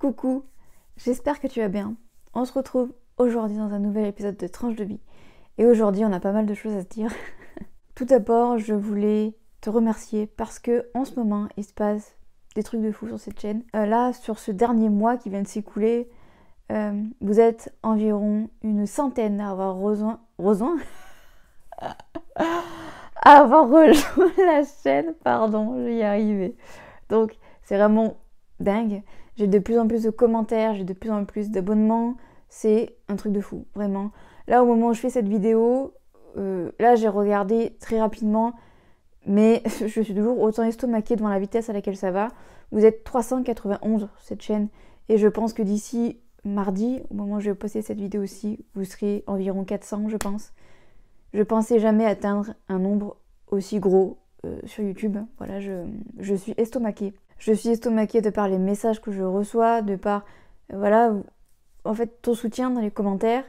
Coucou, j'espère que tu vas bien. On se retrouve aujourd'hui dans un nouvel épisode de Tranche de vie. Et aujourd'hui, on a pas mal de choses à se dire. Tout d'abord, je voulais te remercier parce que en ce moment, il se passe des trucs de fou sur cette chaîne. Là, sur ce dernier mois qui vient de s'écouler, vous êtes environ une centaine à avoir rejoint à avoir rejoint la chaîne. Pardon, je vais y arriver. Donc, c'est vraiment dingue. J'ai de plus en plus de commentaires, j'ai de plus en plus d'abonnements. C'est un truc de fou, vraiment. Là, au moment où je fais cette vidéo, là, j'ai regardé très rapidement, mais je suis toujours autant estomaquée devant la vitesse à laquelle ça va. Vous êtes 391 sur cette chaîne, et je pense que d'ici mardi, au moment où je vais poster cette vidéo aussi, vous serez environ 400, je pense. Je pensais jamais atteindre un nombre aussi gros sur YouTube. Voilà, je suis estomaquée. Je suis estomaquée de par les messages que je reçois, de par, voilà, en fait, ton soutien dans les commentaires.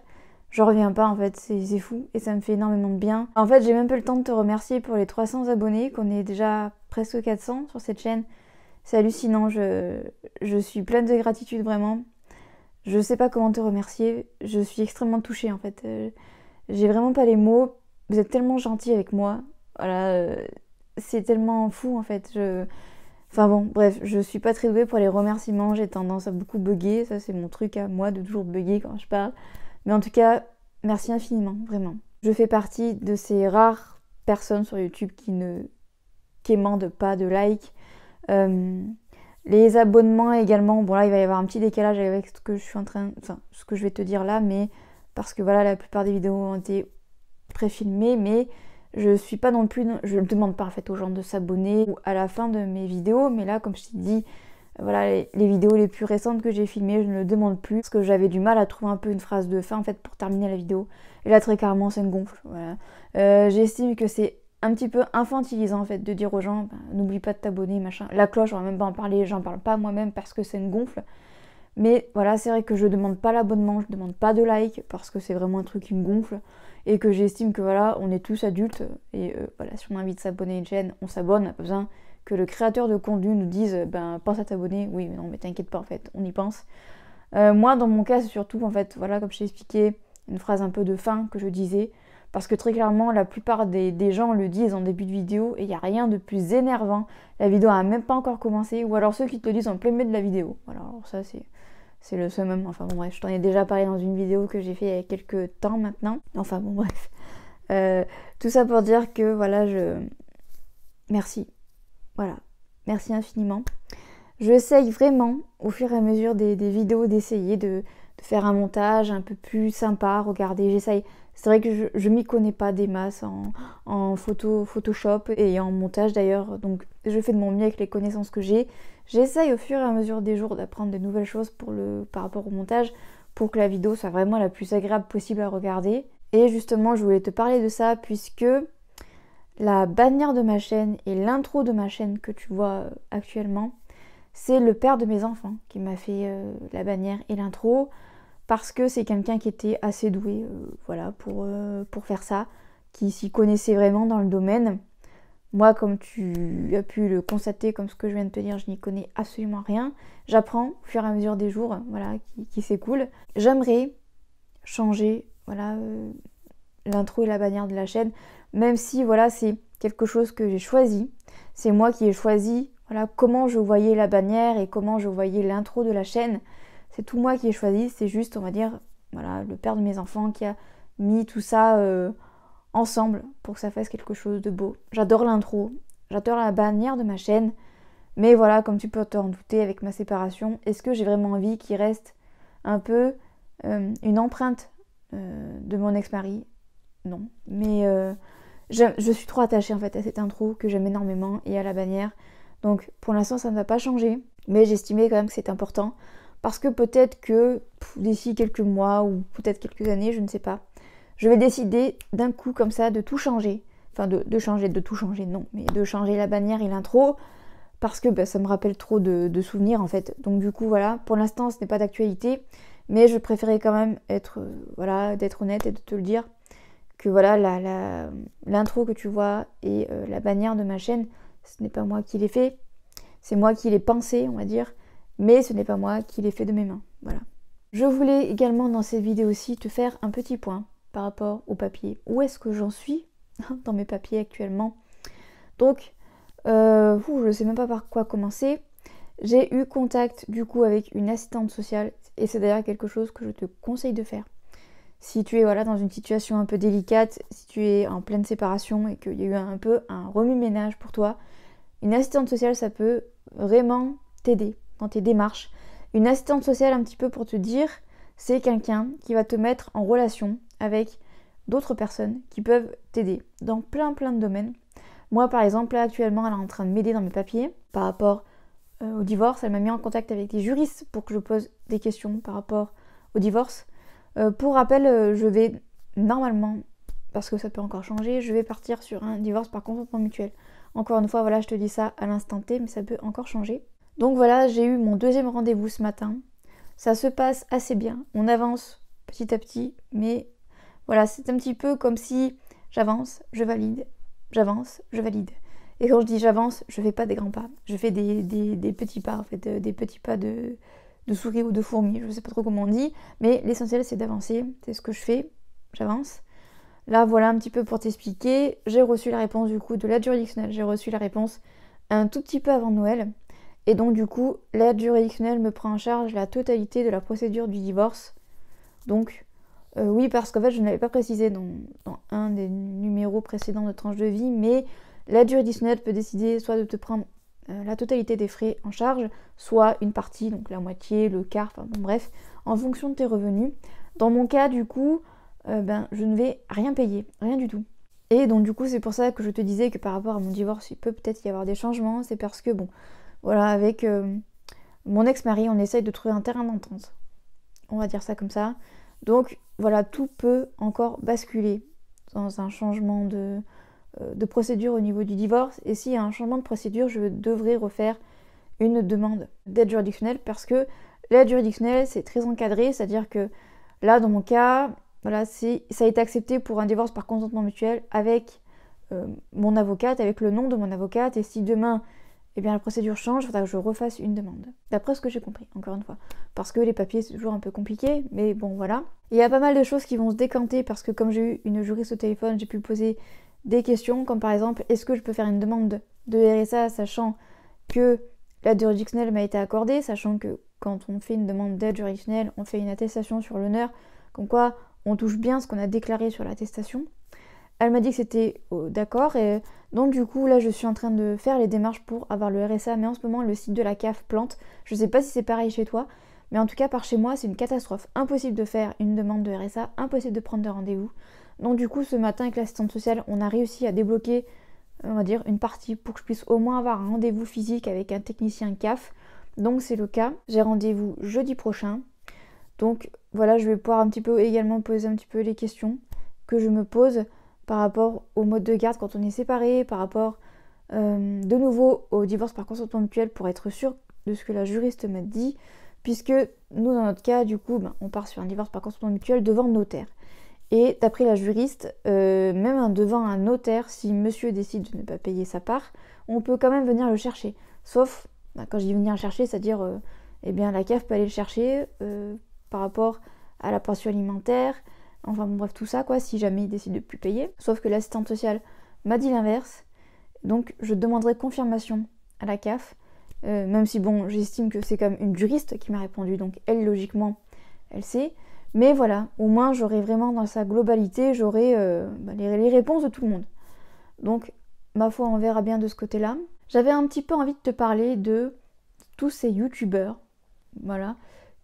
J'en reviens pas, en fait, c'est fou et ça me fait énormément de bien. En fait, j'ai même pas le temps de te remercier pour les 300 abonnés, qu'on est déjà presque 400 sur cette chaîne. C'est hallucinant, je suis pleine de gratitude, vraiment. Je sais pas comment te remercier, je suis extrêmement touchée, en fait. J'ai vraiment pas les mots, vous êtes tellement gentils avec moi. Voilà, c'est tellement fou, en fait. Enfin bon, bref, je suis pas très douée pour les remerciements, j'ai tendance à beaucoup bugger, ça c'est mon truc à moi de toujours bugger quand je parle. Mais en tout cas, merci infiniment, vraiment. Je fais partie de ces rares personnes sur YouTube qui émandent pas de like. Les abonnements également, bon là il va y avoir un petit décalage avec ce que je suis ce que je vais te dire là, mais parce que voilà, la plupart des vidéos ont été préfilmées, mais je suis pas non plus, je ne demande pas en fait aux gens de s'abonner à la fin de mes vidéos, mais là comme je t'ai dit, voilà, les vidéos les plus récentes que j'ai filmées, je ne le demande plus parce que j'avais du mal à trouver un peu une phrase de fin en fait pour terminer la vidéo. Et là très clairement c'est une gonfle. Voilà. J'estime que c'est un petit peu infantilisant en fait de dire aux gens n'oublie pas de t'abonner machin. La cloche on va même pas en parler, j'en parle pas moi-même parce que c'est une gonfle. Mais voilà, c'est vrai que je demande pas l'abonnement, je demande pas de like parce que c'est vraiment un truc qui me gonfle et que j'estime que voilà, on est tous adultes et voilà, si on a envie de s'abonner à une chaîne, on s'abonne, on n'a pas besoin que le créateur de contenu nous dise pense à t'abonner. Oui, mais non, mais t'inquiète pas en fait, on y pense. Moi, dans mon cas, c'est surtout en fait, voilà, comme je t'ai expliqué, une phrase un peu de fin que je disais parce que très clairement, la plupart des gens le disent en début de vidéo et il n'y a rien de plus énervant. La vidéo n'a même pas encore commencé ou alors ceux qui te le disent en plein milieu de la vidéo. Voilà, alors ça c'est le summum. Enfin bon bref, je t'en ai déjà parlé dans une vidéo que j'ai fait il y a quelques temps maintenant. Enfin bon bref. Tout ça pour dire que voilà, merci. Voilà. Merci infiniment. J'essaye vraiment, au fur et à mesure des vidéos, d'essayer de faire un montage un peu plus sympa. Regardez, j'essaye. C'est vrai que je m'y connais pas des masses en Photoshop et en montage d'ailleurs. Donc je fais de mon mieux avec les connaissances que j'ai. J'essaye au fur et à mesure des jours d'apprendre de nouvelles choses par rapport au montage pour que la vidéo soit vraiment la plus agréable possible à regarder. Et justement, je voulais te parler de ça puisque la bannière de ma chaîne et l'intro de ma chaîne que tu vois actuellement, c'est le père de mes enfants qui m'a fait la bannière et l'intro parce que c'est quelqu'un qui était assez doué voilà, pour faire ça, qui s'y connaissait vraiment dans le domaine. Moi, comme tu as pu le constater, comme ce que je viens de te dire, je n'y connais absolument rien. J'apprends au fur et à mesure des jours, voilà, qui s'écoulent. J'aimerais changer, voilà, l'intro et la bannière de la chaîne, même si, voilà, c'est quelque chose que j'ai choisi. C'est moi qui ai choisi, voilà, comment je voyais la bannière et comment je voyais l'intro de la chaîne. C'est tout moi qui ai choisi, c'est juste, on va dire, voilà, le père de mes enfants qui a mis tout ça ensemble pour que ça fasse quelque chose de beau. J'adore l'intro, j'adore la bannière de ma chaîne, mais voilà, comme tu peux t'en douter avec ma séparation, est-ce que j'ai vraiment envie qu'il reste un peu une empreinte de mon ex-mari? Non, mais je suis trop attachée en fait à cette intro que j'aime énormément et à la bannière. Donc pour l'instant ça ne va pas changer, mais j'estimais quand même que c'est important parce que peut-être que d'ici quelques mois ou peut-être quelques années, je ne sais pas, je vais décider d'un coup comme ça de tout changer. Enfin de tout changer, non, mais de changer la bannière et l'intro parce que ça me rappelle trop de souvenirs en fait. Donc du coup voilà, pour l'instant ce n'est pas d'actualité, mais je préférais quand même être, voilà, d'être honnête et de te le dire que voilà, l'intro que tu vois et la bannière de ma chaîne, ce n'est pas moi qui l'ai fait, c'est moi qui l'ai pensé, on va dire. mais ce n'est pas moi qui l'ai fait de mes mains. Voilà. Je voulais également dans cette vidéo-ci te faire un petit point par rapport au papier. Où est-ce que j'en suis dans mes papiers actuellement? Donc, je ne sais même pas par quoi commencer. J'ai eu contact du coup avec une assistante sociale et c'est d'ailleurs quelque chose que je te conseille de faire. Si tu es dans une situation un peu délicate, si tu es en pleine séparation et qu'il y a eu un peu un remue-ménage pour toi, une assistante sociale, ça peut vraiment t'aider dans tes démarches. Une assistante sociale, un petit peu pour te dire, c'est quelqu'un qui va te mettre en relation avec d'autres personnes qui peuvent t'aider dans plein de domaines. Moi, par exemple, là, actuellement, elle est en train de m'aider dans mes papiers par rapport au divorce. Elle m'a mis en contact avec des juristes pour que je pose des questions par rapport au divorce. Pour rappel, je vais normalement, parce que ça peut encore changer, je vais partir sur un divorce par consentement mutuel. Encore une fois, je te dis ça à l'instant T, mais ça peut encore changer. Donc voilà, j'ai eu mon deuxième rendez-vous ce matin. Ça se passe assez bien. On avance petit à petit, mais voilà, c'est un petit peu comme si j'avance, je valide, j'avance, je valide. Et quand je dis j'avance, je fais pas des grands pas. Je fais des petits pas, en fait, des petits pas de souris ou de fourmi, je sais pas trop comment on dit, mais l'essentiel c'est d'avancer, c'est ce que je fais, j'avance. Là voilà un petit peu pour t'expliquer, j'ai reçu la réponse du coup de l'aide juridictionnelle, j'ai reçu la réponse un tout petit peu avant Noël, et donc du coup l'aide juridictionnelle me prend en charge la totalité de la procédure du divorce. Donc oui, parce qu'en fait je n'avais pas précisé dans un des numéros précédents de tranche de vie, mais l'aide juridictionnelle peut décider soit de te prendre la totalité des frais en charge, soit une partie, donc la moitié, le quart, enfin bon bref, en fonction de tes revenus. Dans mon cas du coup, je ne vais rien payer, rien du tout. Et donc du coup c'est pour ça que je te disais que par rapport à mon divorce, il peut peut-être y avoir des changements, c'est parce que avec mon ex-mari, on essaye de trouver un terrain d'entente. On va dire ça comme ça. Donc voilà, tout peut encore basculer dans un changement de procédure au niveau du divorce, et s'il y a un changement de procédure, je devrais refaire une demande d'aide juridictionnelle parce que l'aide juridictionnelle c'est très encadré, c'est-à-dire que là dans mon cas, ça a été accepté pour un divorce par consentement mutuel avec mon avocate, avec le nom de mon avocate, et si demain la procédure change, il faudra que je refasse une demande. D'après ce que j'ai compris, encore une fois. Parce que les papiers, c'est toujours un peu compliqué, mais bon, voilà. Il y a pas mal de choses qui vont se décanter parce que comme j'ai eu une juriste au téléphone, j'ai pu poser des questions, comme par exemple, est-ce que je peux faire une demande de RSA, sachant que l'aide juridictionnelle m'a été accordée, sachant que quand on fait une demande d'aide juridictionnelle, on fait une attestation sur l'honneur, comme quoi on touche bien ce qu'on a déclaré sur l'attestation. Elle m'a dit que c'était d'accord, et donc du coup là je suis en train de faire les démarches pour avoir le RSA, mais en ce moment le site de la CAF plante. Je sais pas si c'est pareil chez toi, mais en tout cas par chez moi c'est une catastrophe. Impossible de faire une demande de RSA, impossible de prendre de rendez-vous. Donc du coup ce matin avec l'assistante sociale on a réussi à débloquer, on va dire, une partie pour que je puisse au moins avoir un rendez-vous physique avec un technicien CAF. Donc c'est le cas, j'ai rendez-vous jeudi prochain. Donc voilà, je vais pouvoir un petit peu également poser un petit peu les questions que je me pose par rapport au mode de garde quand on est séparé, par rapport de nouveau au divorce par consentement mutuel pour être sûr de ce que la juriste m'a dit, puisque nous dans notre cas du coup on part sur un divorce par consentement mutuel devant notaire. Et d'après la juriste, même devant un notaire, si monsieur décide de ne pas payer sa part, on peut quand même venir le chercher. Sauf, quand je dis venir le chercher, c'est-à-dire la CAF peut aller le chercher par rapport à la pension alimentaire, enfin bon bref tout ça quoi, si jamais il décide de plus payer. Sauf que l'assistante sociale m'a dit l'inverse, donc je demanderai confirmation à la CAF, même si j'estime que c'est comme une juriste qui m'a répondu, donc elle logiquement elle sait. Mais voilà, au moins j'aurai vraiment dans sa globalité, j'aurai les réponses de tout le monde. Donc ma foi on verra bien de ce côté-là. J'avais un petit peu envie de te parler de tous ces youtubeurs,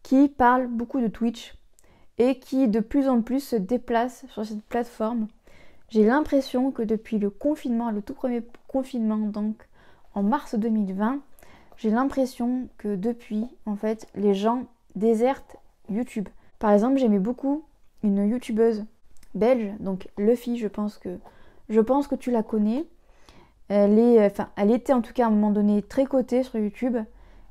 qui parlent beaucoup de Twitch et qui de plus en plus se déplacent sur cette plateforme. J'ai l'impression que depuis le confinement, le tout premier confinement, donc en mars 2020, j'ai l'impression que depuis, en fait, les gens désertent YouTube. Par exemple, j'aimais beaucoup une youtubeuse belge, donc Luffy, je pense que tu la connais. Elle était en tout cas à un moment donné très cotée sur YouTube,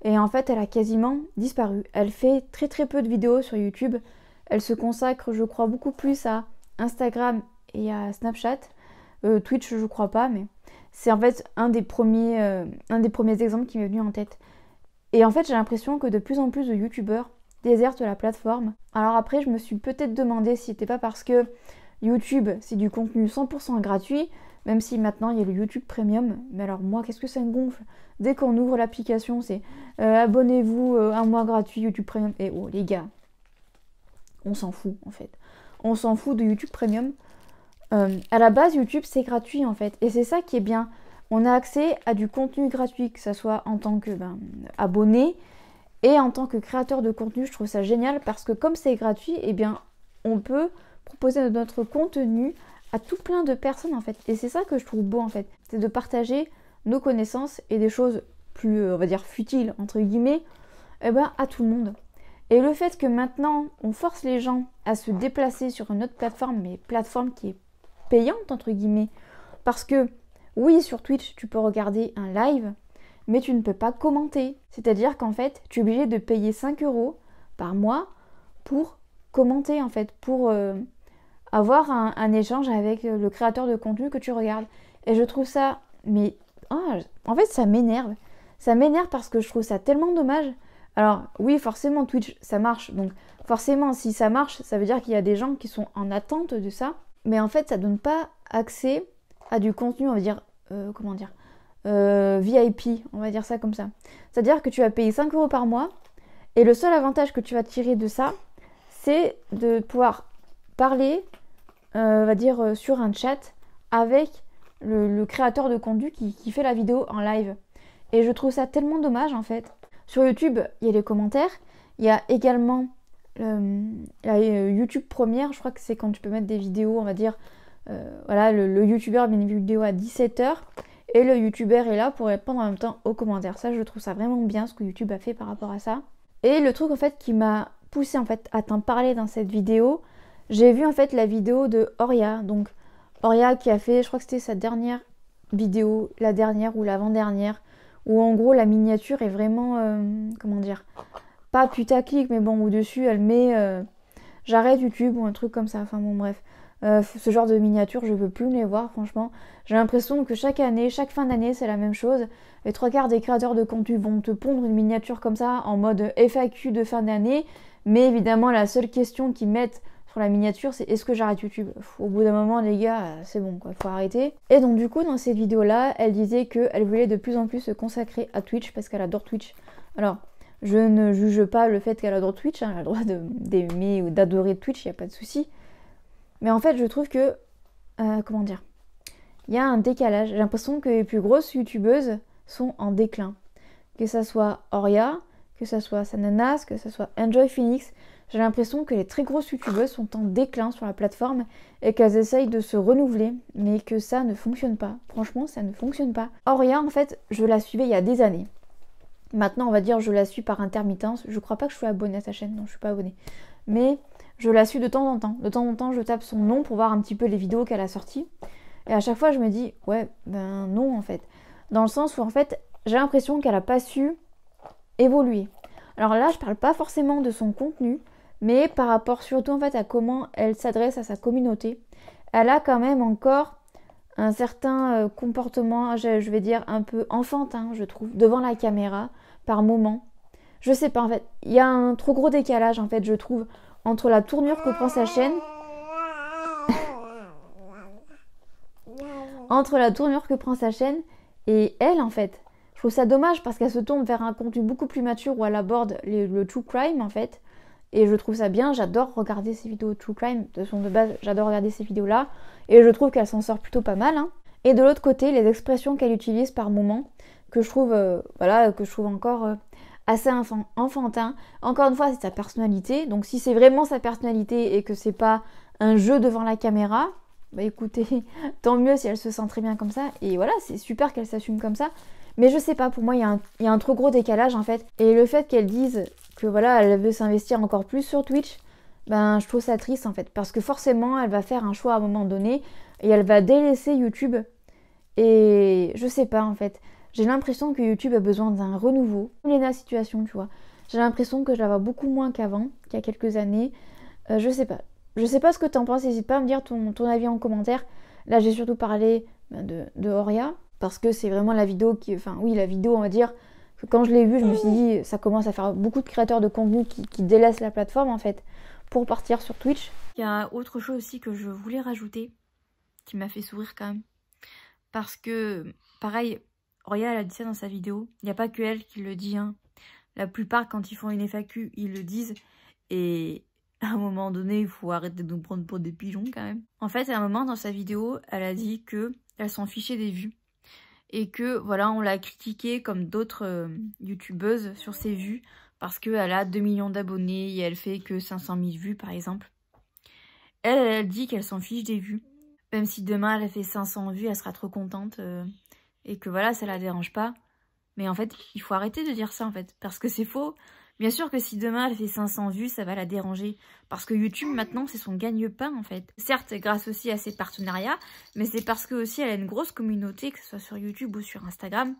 et en fait elle a quasiment disparu. Elle fait très très peu de vidéos sur YouTube. Elle se consacre, je crois, beaucoup plus à Instagram et à Snapchat. Twitch, je crois pas, mais c'est en fait un des premiers exemples qui m'est venu en tête. Et en fait, j'ai l'impression que de plus en plus de youtubeurs désertent la plateforme. Alors après, je me suis peut-être demandé si c'était pas parce que YouTube, c'est du contenu 100% gratuit, même si maintenant il y a le YouTube Premium. Mais alors moi, qu'est-ce que ça me gonfle? Dès qu'on ouvre l'application, c'est abonnez-vous, un mois gratuit YouTube Premium. Et oh les gars, on s'en fout en fait. On s'en fout de YouTube Premium. À la base, YouTube c'est gratuit en fait. Et c'est ça qui est bien. On a accès à du contenu gratuit, que ce soit en tant que abonné et en tant que créateur de contenu. Je trouve ça génial parce que comme c'est gratuit, eh bien on peut proposer notre contenu à tout plein de personnes en fait. Et c'est ça que je trouve beau en fait. C'est de partager nos connaissances et des choses plus, on va dire, futiles entre guillemets, à tout le monde. Et le fait que maintenant on force les gens à se déplacer sur une autre plateforme, mais plateforme qui est payante entre guillemets, parce que oui, sur Twitch tu peux regarder un live, mais tu ne peux pas commenter. C'est-à-dire qu'en fait tu es obligé de payer 5 € par mois pour commenter en fait, pour avoir un échange avec le créateur de contenu que tu regardes. Et je trouve ça, mais en fait ça m'énerve. Ça m'énerve parce que je trouve ça tellement dommage. Alors oui, forcément Twitch ça marche, donc forcément si ça marche, ça veut dire qu'il y a des gens qui sont en attente de ça. Mais en fait ça donne pas accès à du contenu, on va dire, VIP, on va dire ça comme ça. C'est-à-dire que tu vas payer 5 € par mois, et le seul avantage que tu vas tirer de ça, c'est de pouvoir parler, on va dire, sur un chat avec le créateur de contenu qui fait la vidéo en live. Et je trouve ça tellement dommage en fait. Sur YouTube, il y a les commentaires, il y a également YouTube Première, je crois que c'est quand tu peux mettre des vidéos, on va dire, voilà, le youtubeur met une vidéo à 17 h et le youtubeur est là pour répondre en même temps aux commentaires. Ça, je trouve ça vraiment bien ce que YouTube a fait par rapport à ça. Et le truc en fait qui m'a poussé en fait à t'en parler dans cette vidéo, j'ai vu en fait la vidéo de Oria. Donc Oria qui a fait, je crois que c'était sa dernière vidéo, la dernière ou l'avant-dernière, où en gros la miniature est vraiment, comment dire, pas putaclic, mais bon, au-dessus elle met j'arrête YouTube ou un truc comme ça, enfin bon bref. Ce genre de miniature, je veux plus me les voir, franchement. J'ai l'impression que chaque année, chaque fin d'année, c'est la même chose. Les 3/4 des créateurs de contenu vont te pondre une miniature comme ça en mode FAQ de fin d'année. Mais évidemment, la seule question qu'ils mettent sur la miniature, c'est est-ce que j'arrête YouTube? Au bout d'un moment, les gars, c'est bon, quoi, faut arrêter. Et donc, du coup, dans cette vidéo-là, elle disait qu'elle voulait de plus en plus se consacrer à Twitch parce qu'elle adore Twitch. Alors, je ne juge pas le fait qu'elle adore Twitch, hein, elle a le droit d'aimer ou d'adorer Twitch, il n'y a pas de souci. Mais en fait, je trouve que, comment dire, il y a un décalage. J'ai l'impression que les plus grosses youtubeuses sont en déclin. Que ça soit Oria, que ça soit Sananas, que ça soit Enjoy Phoenix. J'ai l'impression que les très grosses youtubeuses sont en déclin sur la plateforme et qu'elles essayent de se renouveler, mais que ça ne fonctionne pas. Franchement, ça ne fonctionne pas. Oria, en fait, je la suivais il y a des années. Maintenant, on va dire je la suis par intermittence. Je crois pas que je suis abonnée à sa chaîne, non, je suis pas abonnée. Mais je la suis de temps en temps. De temps en temps, je tape son nom pour voir un petit peu les vidéos qu'elle a sorties. Et à chaque fois, je me dis, ouais, ben non, en fait. Dans le sens où, en fait, j'ai l'impression qu'elle n'a pas su évoluer. Alors là, je parle pas forcément de son contenu, mais par rapport surtout, en fait, à comment elle s'adresse à sa communauté. Elle a quand même encore un certain comportement, je vais dire, un peu enfantin, je trouve, devant la caméra, par moment. Je sais pas, en fait, il y a un trop gros décalage, en fait, je trouve, entre la tournure que prend sa chaîne et elle en fait. Je trouve ça dommage parce qu'elle se tourne vers un contenu beaucoup plus mature où elle aborde le true crime en fait. Et je trouve ça bien, j'adore regarder ces vidéos de true crime. De son de base, j'adore regarder ces vidéos là. Et je trouve qu'elle s'en sort plutôt pas mal. Hein. Et de l'autre côté, les expressions qu'elle utilise par moment, que je trouve, encore assez enfantin. Encore une fois, c'est sa personnalité. Donc si c'est vraiment sa personnalité et que c'est pas un jeu devant la caméra, bah écoutez, tant mieux si elle se sent très bien comme ça. Et voilà, c'est super qu'elle s'assume comme ça. Mais je sais pas, pour moi, il y a un trop gros décalage en fait. Et le fait qu'elle dise que voilà, elle veut s'investir encore plus sur Twitch, ben je trouve ça triste en fait. Parce que forcément, elle va faire un choix à un moment donné et elle va délaisser YouTube. Et je sais pas en fait. J'ai l'impression que YouTube a besoin d'un renouveau. Lena Situation, tu vois. J'ai l'impression que je la vois beaucoup moins qu'avant, qu'il y a quelques années. Je sais pas. Je sais pas ce que t'en penses, n'hésite pas à me dire ton avis en commentaire. Là, j'ai surtout parlé de Oria, parce que c'est vraiment la vidéo la vidéo, on va dire, que quand je l'ai vu, je me suis dit, ça commence à faire beaucoup de créateurs de contenu qui délaissent la plateforme en fait pour partir sur Twitch. Il y a autre chose aussi que je voulais rajouter, qui m'a fait sourire quand même. Parce que, pareil, Roya elle a dit ça dans sa vidéo, il n'y a pas que elle qui le dit, hein. La plupart, quand ils font une FAQ, ils le disent. Et à un moment donné, il faut arrêter de nous prendre pour des pigeons quand même. En fait, à un moment dans sa vidéo, elle a dit que elle s'en fichait des vues. Et que, voilà, on l'a critiquée comme d'autres youtubeuses sur ses vues. Parce qu'elle a 2 millions d'abonnés et elle fait que 500 000 vues, par exemple. Elle dit qu'elle s'en fiche des vues. Même si demain, elle a fait 500 vues, elle sera trop contente. Et que voilà, ça la dérange pas. Mais en fait, il faut arrêter de dire ça, en fait. Parce que c'est faux. Bien sûr que si demain, elle fait 500 vues, ça va la déranger. Parce que YouTube, maintenant, c'est son gagne-pain, en fait. Certes, grâce aussi à ses partenariats, mais c'est parce que aussi elle a une grosse communauté, que ce soit sur YouTube ou sur Instagram.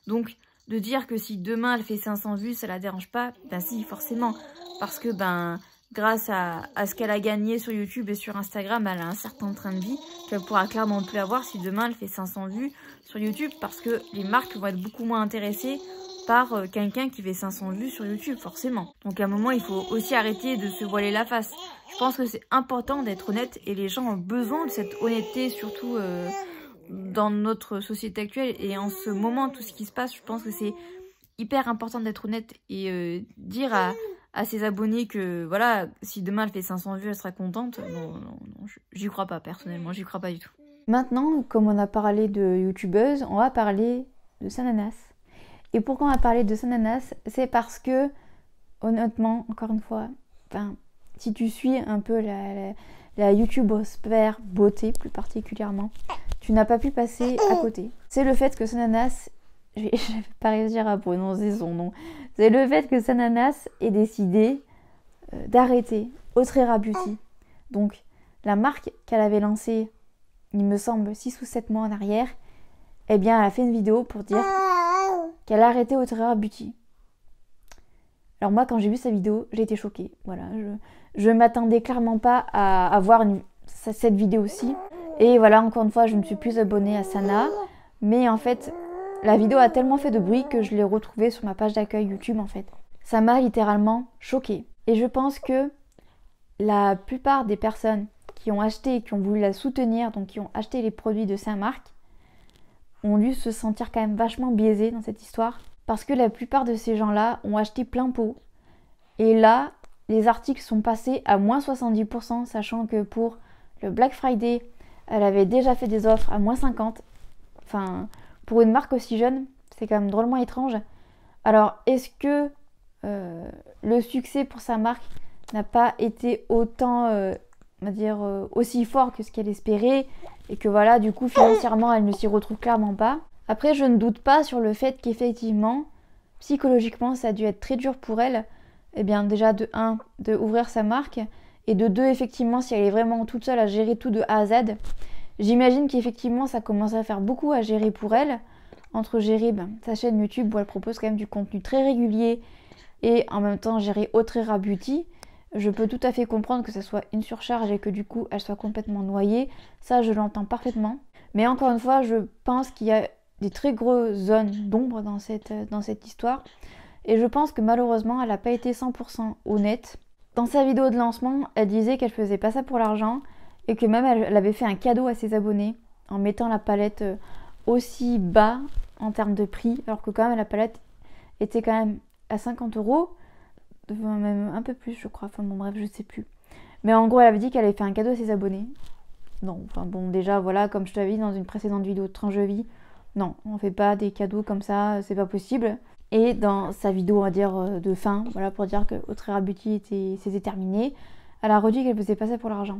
Donc, de dire que si demain, elle fait 500 vues, ça la dérange pas, ben si, forcément. Parce que, ben, grâce à ce qu'elle a gagné sur YouTube et sur Instagram, elle a un certain train de vie qu'elle pourra clairement plus avoir si demain, elle fait 500 vues sur YouTube. Parce que les marques vont être beaucoup moins intéressées par quelqu'un qui fait 500 vues sur YouTube, forcément. Donc à un moment, il faut aussi arrêter de se voiler la face. Je pense que c'est important d'être honnête et les gens ont besoin de cette honnêteté, surtout dans notre société actuelle. Et en ce moment, tout ce qui se passe, je pense que c'est hyper important d'être honnête et dire à ses abonnés que, voilà, si demain elle fait 500 vues, elle sera contente. Non, j'y crois pas, personnellement, j'y crois pas du tout. Maintenant, comme on a parlé de youtubeuse, on va parler de Sananas. Et pourquoi on va parler de Sananas? C'est parce que, honnêtement, encore une fois, si tu suis un peu la youtubosphère beauté plus particulièrement, tu n'as pas pu passer à côté. C'est le fait que Sananas, je vais pas réussir à prononcer son nom, c'est le fait que Sananas ait décidé d'arrêter Autrera Beauty. Donc, la marque qu'elle avait lancée, il me semble, 6 ou 7 mois en arrière, eh bien, elle a fait une vidéo pour dire qu'elle a arrêté Autrera Beauty. Alors moi, quand j'ai vu sa vidéo, j'ai été choquée. Voilà, je m'attendais clairement pas à voir cette vidéo-ci. Et voilà, encore une fois, je ne suis plus abonnée à Sana. Mais en fait, la vidéo a tellement fait de bruit que je l'ai retrouvée sur ma page d'accueil YouTube, en fait. Ça m'a littéralement choquée. Et je pense que la plupart des personnes qui ont acheté et qui ont voulu la soutenir, donc qui ont acheté les produits de sa marque, ont dû se sentir quand même vachement biaisés dans cette histoire. Parce que la plupart de ces gens-là ont acheté plein pot. Et là, les articles sont passés à moins 70%, sachant que pour le Black Friday, elle avait déjà fait des offres à moins 50%. Enfin, pour une marque aussi jeune, c'est quand même drôlement étrange. Alors, est-ce que le succès pour sa marque n'a pas été autant, on va dire, aussi fort que ce qu'elle espérait, et que voilà, du coup, financièrement, elle ne s'y retrouve clairement pas. Après, je ne doute pas sur le fait qu'effectivement, psychologiquement, ça a dû être très dur pour elle. Eh bien, déjà, de 1, de ouvrir sa marque, et de 2, effectivement, si elle est vraiment toute seule à gérer tout de A à Z. J'imagine qu'effectivement, ça commence à faire beaucoup à gérer pour elle, entre gérer sa chaîne YouTube où elle propose quand même du contenu très régulier, et en même temps gérer Autrera Beauty. Je peux tout à fait comprendre que ça soit une surcharge et que du coup, elle soit complètement noyée. Ça, je l'entends parfaitement. Mais encore une fois, je pense qu'il y a des très grosses zones d'ombre dans cette histoire. Et je pense que malheureusement, elle n'a pas été 100% honnête. Dans sa vidéo de lancement, elle disait qu'elle faisait pas ça pour l'argent et que même elle avait fait un cadeau à ses abonnés en mettant la palette aussi bas en termes de prix, alors que quand même la palette était quand même à 50 €, même un peu plus je crois, enfin bon bref, je sais plus. Mais en gros, elle avait dit qu'elle avait fait un cadeau à ses abonnés. Non, enfin bon, déjà voilà, comme je te l'avais dit dans une précédente vidéo de Tranche de vie, non, on fait pas des cadeaux comme ça, c'est pas possible. Et dans sa vidéo, on va dire, de fin, voilà, pour dire que Autrera Beauty c'était terminé, elle a redit qu'elle faisait pas ça pour l'argent.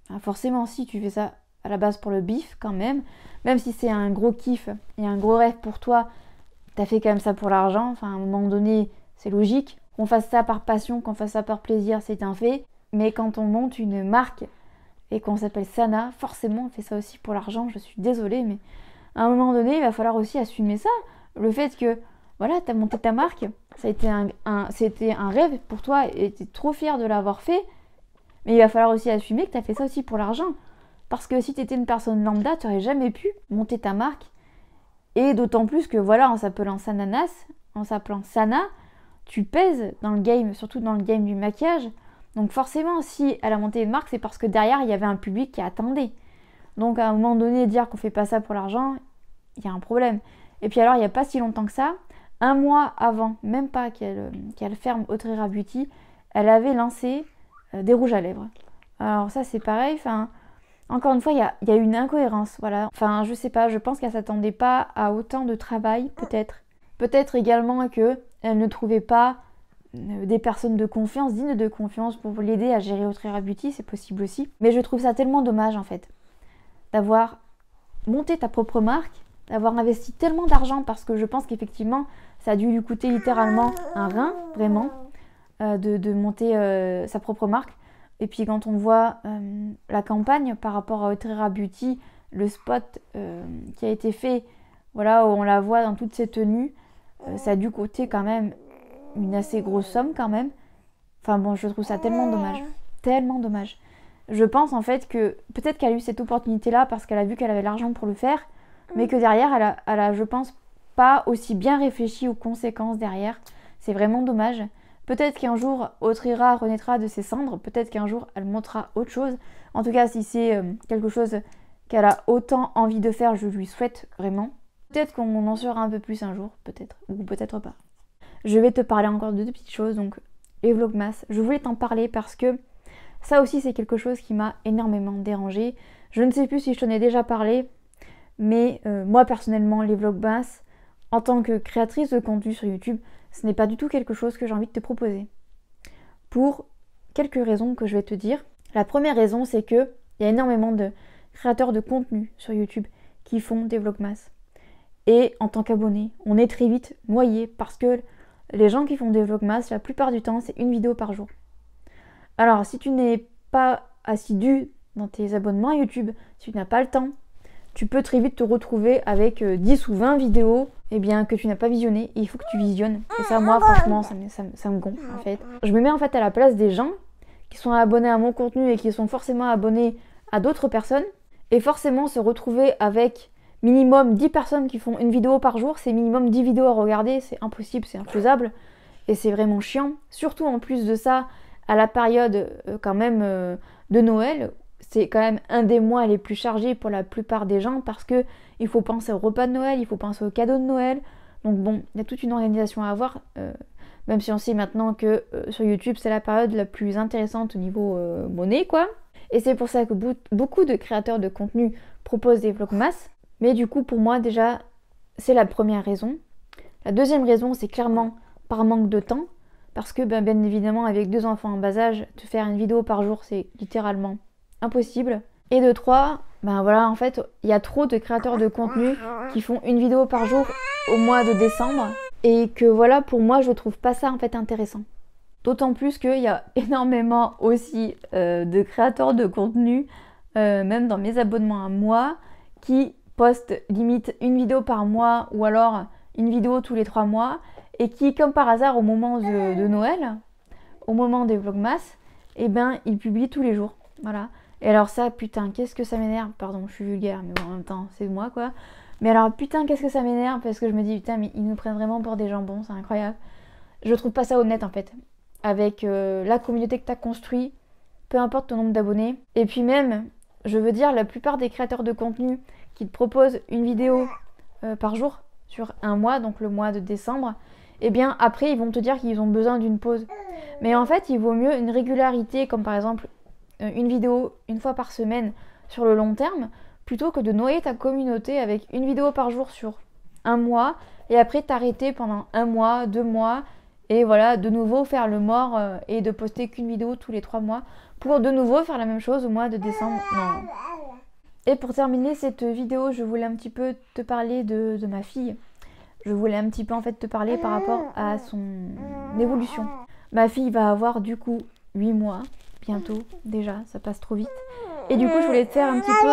Ah, forcément, si tu fais ça à la base pour le bif, quand même si c'est un gros kiff et un gros rêve pour toi, t'as fait quand même ça pour l'argent, enfin à un moment donné, c'est logique. Qu'on fasse ça par passion, qu'on fasse ça par plaisir, c'est un fait. Mais quand on monte une marque et qu'on s'appelle Sana, forcément on fait ça aussi pour l'argent, je suis désolée, mais à un moment donné, il va falloir aussi assumer ça. Le fait que, voilà, t'as monté ta marque, ça a été c'était un rêve pour toi et t'es trop fière de l'avoir fait, mais il va falloir aussi assumer que t'as fait ça aussi pour l'argent. Parce que si t'étais une personne lambda, t'aurais jamais pu monter ta marque. Et d'autant plus que, voilà, en s'appelant Sananas, en s'appelant Sana, tu pèses dans le game, surtout dans le game du maquillage. Donc forcément, si elle a monté une marque, c'est parce que derrière, il y avait un public qui attendait. Donc à un moment donné, dire qu'on fait pas ça pour l'argent, il y a un problème. Et puis alors, il n'y a pas si longtemps que ça, un mois avant, même pas qu'elle ferme Autrera Beauty, elle avait lancé des rouges à lèvres. Alors ça, c'est pareil, enfin... Encore une fois, il y a une incohérence, voilà. Enfin, je sais pas, je pense qu'elle s'attendait pas à autant de travail, peut-être. Peut-être également qu'elle ne trouvait pas des personnes de confiance, dignes de confiance pour l'aider à gérer Autrera Beauty, c'est possible aussi. Mais je trouve ça tellement dommage, en fait, d'avoir monté ta propre marque, d'avoir investi tellement d'argent, parce que je pense qu'effectivement, ça a dû lui coûter littéralement un rein, vraiment, de monter sa propre marque. Et puis quand on voit la campagne par rapport à Autrera Beauty, le spot qui a été fait, voilà, où on la voit dans toutes ses tenues, ça a dû coûter quand même une assez grosse somme quand même. Enfin bon, je trouve ça tellement dommage. Tellement dommage. Je pense en fait que peut-être qu'elle a eu cette opportunité-là parce qu'elle a vu qu'elle avait l'argent pour le faire, mais que derrière, elle a, je pense, pas aussi bien réfléchi aux conséquences derrière. C'est vraiment dommage. Peut-être qu'un jour, Autrera renaîtra de ses cendres. Peut-être qu'un jour, elle montrera autre chose. En tout cas, si c'est quelque chose qu'elle a autant envie de faire, je lui souhaite vraiment. Peut-être qu'on en saura un peu plus un jour, peut-être, ou peut-être pas. Je vais te parler encore de deux petites choses, donc les vlogmas. Je voulais t'en parler parce que ça aussi, c'est quelque chose qui m'a énormément dérangée. Je ne sais plus si je t'en ai déjà parlé, mais moi, personnellement, les vlogmas, en tant que créatrice de contenu sur YouTube, ce n'est pas du tout quelque chose que j'ai envie de te proposer. Pour quelques raisons que je vais te dire. La première raison, c'est qu'il y a énormément de créateurs de contenu sur YouTube qui font des vlogmas. Et en tant qu'abonné, on est très vite noyé parce que les gens qui font des vlogmas, la plupart du temps, c'est une vidéo par jour. Alors, si tu n'es pas assidu dans tes abonnements à YouTube, si tu n'as pas le temps, tu peux très vite te retrouver avec 10 ou 20 vidéos que tu n'as pas visionnées et il faut que tu visionnes. Et ça, moi, franchement, ça me gonfle en fait. Je me mets en fait à la place des gens qui sont abonnés à mon contenu et qui sont forcément abonnés à d'autres personnes. Et forcément, se retrouver avec minimum 10 personnes qui font une vidéo par jour, c'est minimum 10 vidéos à regarder, c'est impossible, c'est infaisable. Et c'est vraiment chiant. Surtout en plus de ça, à la période quand même de Noël, c'est quand même un des mois les plus chargés pour la plupart des gens parce que il faut penser au repas de Noël, il faut penser aux cadeaux de Noël. Donc bon, il y a toute une organisation à avoir, même si on sait maintenant que sur YouTube, c'est la période la plus intéressante au niveau monnaie, quoi. Et c'est pour ça que beaucoup de créateurs de contenu proposent des vlogmas. Mais du coup, pour moi, déjà, c'est la première raison. La deuxième raison, c'est clairement par manque de temps. Parce que, bien évidemment, avec 2 enfants en bas âge, te faire une vidéo par jour, c'est littéralement impossible. Et de 3, voilà, en fait, il y a trop de créateurs de contenu qui font une vidéo par jour au mois de décembre. Et que voilà, pour moi, je trouve pas ça en fait intéressant. D'autant plus qu'il y a énormément aussi de créateurs de contenu, même dans mes abonnements à moi, qui postent limite une vidéo par mois ou alors une vidéo tous les 3 mois et qui, comme par hasard, au moment de Noël, au moment des vlogmas, ils publient tous les jours. Voilà. Et alors ça, putain, qu'est-ce que ça m'énerve. Pardon, je suis vulgaire, mais bon, en même temps, c'est moi, quoi. Mais alors, putain, qu'est-ce que ça m'énerve parce que je me dis, putain, mais ils nous prennent vraiment pour des jambons, c'est incroyable. Je trouve pas ça honnête, en fait. Avec la communauté que tu as construite, peu importe ton nombre d'abonnés. Et puis même, je veux dire, la plupart des créateurs de contenu qui te proposent une vidéo par jour sur un mois, donc le mois de décembre, après, ils vont te dire qu'ils ont besoin d'une pause. Mais en fait, il vaut mieux une régularité, comme par exemple une vidéo une fois par semaine sur le long terme, plutôt que de noyer ta communauté avec une vidéo par jour sur un mois, et après t'arrêter pendant 1 mois, 2 mois, et voilà, de nouveau faire le mort et de poster qu'une vidéo tous les 3 mois, pour de nouveau faire la même chose au mois de décembre. Non. Et pour terminer cette vidéo, je voulais un petit peu te parler de ma fille. Je voulais un petit peu en fait te parler par rapport à son évolution. Ma fille va avoir du coup 8 mois, bientôt déjà, ça passe trop vite. Et du coup, je voulais te faire un petit peu...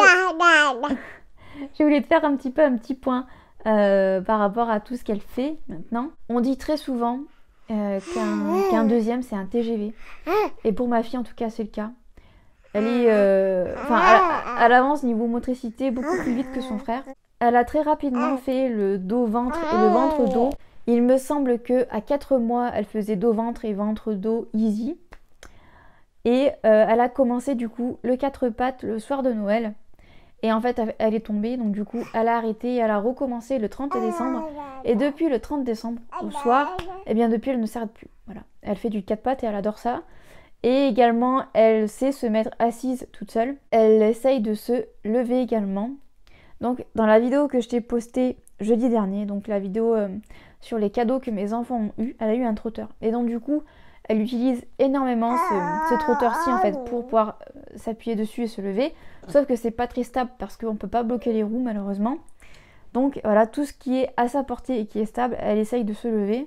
je voulais te faire un petit point par rapport à tout ce qu'elle fait maintenant. On dit très souvent qu'un deuxième, c'est un TGV. Et pour ma fille, en tout cas, c'est le cas. Elle est... elle avance niveau motricité beaucoup plus vite que son frère. Elle a très rapidement fait le dos-ventre et le ventre-dos. Il me semble que à 4 mois, elle faisait dos ventre et ventre dos easy. Et elle a commencé du coup le 4 pattes le soir de Noël. Et en fait, elle est tombée, donc du coup, elle a arrêté et elle a recommencé le 30 décembre. Et depuis le 30 décembre au soir, eh bien depuis, elle ne s'arrête plus. Voilà. Elle fait du 4 pattes et elle adore ça. Et également, elle sait se mettre assise toute seule. Elle essaye de se lever également. Donc, dans la vidéo que je t'ai postée jeudi dernier, donc la vidéo sur les cadeaux que mes enfants ont eu, elle a eu un trotteur. Et donc, du coup, elle utilise énormément ce trotteur-ci en fait pour pouvoir s'appuyer dessus et se lever. Sauf que c'est pas très stable parce qu'on peut pas bloquer les roues malheureusement. Donc voilà, tout ce qui est à sa portée et qui est stable, elle essaye de se lever.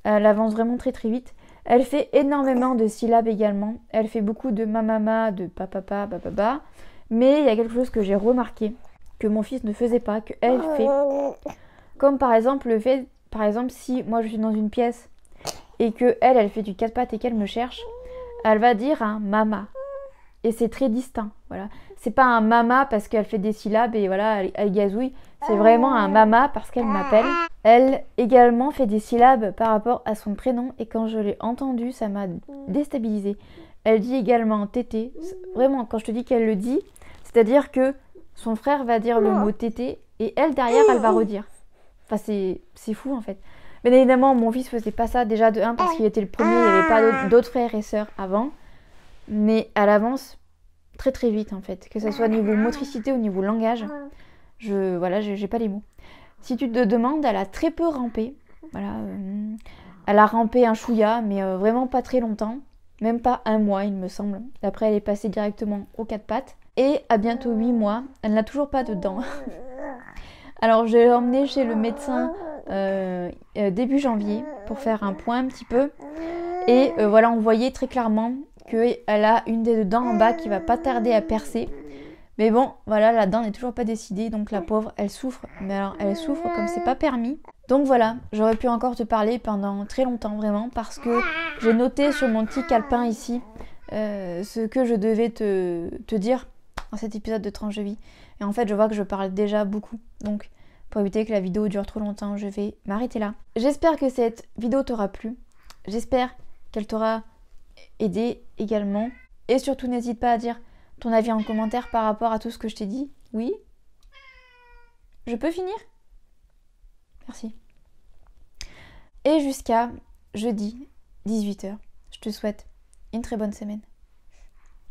Elle avance vraiment très très vite. Elle fait énormément de syllabes également. Elle fait beaucoup de mamama, de papapa, bababa. Mais il y a quelque chose que j'ai remarqué, que mon fils ne faisait pas, qu'elle fait. Comme par exemple le fait, si moi je suis dans une pièce et que elle fait du 4 pattes et qu'elle me cherche, elle va dire un mama. Et c'est très distinct, voilà. C'est pas un mama parce qu'elle fait des syllabes et voilà, elle gazouille. C'est vraiment un mama parce qu'elle m'appelle. Elle également fait des syllabes par rapport à son prénom et quand je l'ai entendu, ça m'a déstabilisée. Elle dit également tété. Vraiment, quand je te dis qu'elle le dit, c'est-à-dire que son frère va dire le mot tété et elle derrière, elle va redire. Enfin, c'est fou en fait. Bien évidemment, mon fils faisait pas ça déjà de 1 parce qu'il était le premier, il n'y avait pas d'autres frères et sœurs avant. Mais elle avance très très vite en fait, que ce soit au niveau motricité ou au niveau langage. J'ai pas les mots. Si tu te demandes, elle a très peu rampé. Voilà, elle a rampé un chouïa, mais vraiment pas très longtemps. Même pas 1 mois, il me semble. Après, elle est passée directement aux 4 pattes. Et à bientôt 8 mois, elle n'a toujours pas de dents. Alors, je l'ai emmenée chez le médecin début janvier pour faire un point un petit peu. Et voilà, on voyait très clairement qu'elle a une des 2 dents en bas qui va pas tarder à percer. Mais bon, voilà, la dent n'est toujours pas décidée, donc la pauvre, elle souffre. Mais alors, elle souffre comme c'est pas permis. Donc voilà, j'aurais pu encore te parler pendant très longtemps, vraiment, parce que j'ai noté sur mon petit calepin ici ce que je devais te dire dans cet épisode de Tranche de vie. Et en fait, je vois que je parle déjà beaucoup. Donc, pour éviter que la vidéo dure trop longtemps, je vais m'arrêter là. J'espère que cette vidéo t'aura plu. J'espère qu'elle t'aura aidé également. Et surtout, n'hésite pas à dire ton avis en commentaire par rapport à tout ce que je t'ai dit. Oui? Je peux finir? Merci. Et jusqu'à jeudi 18 h, je te souhaite une très bonne semaine.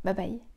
Bye bye.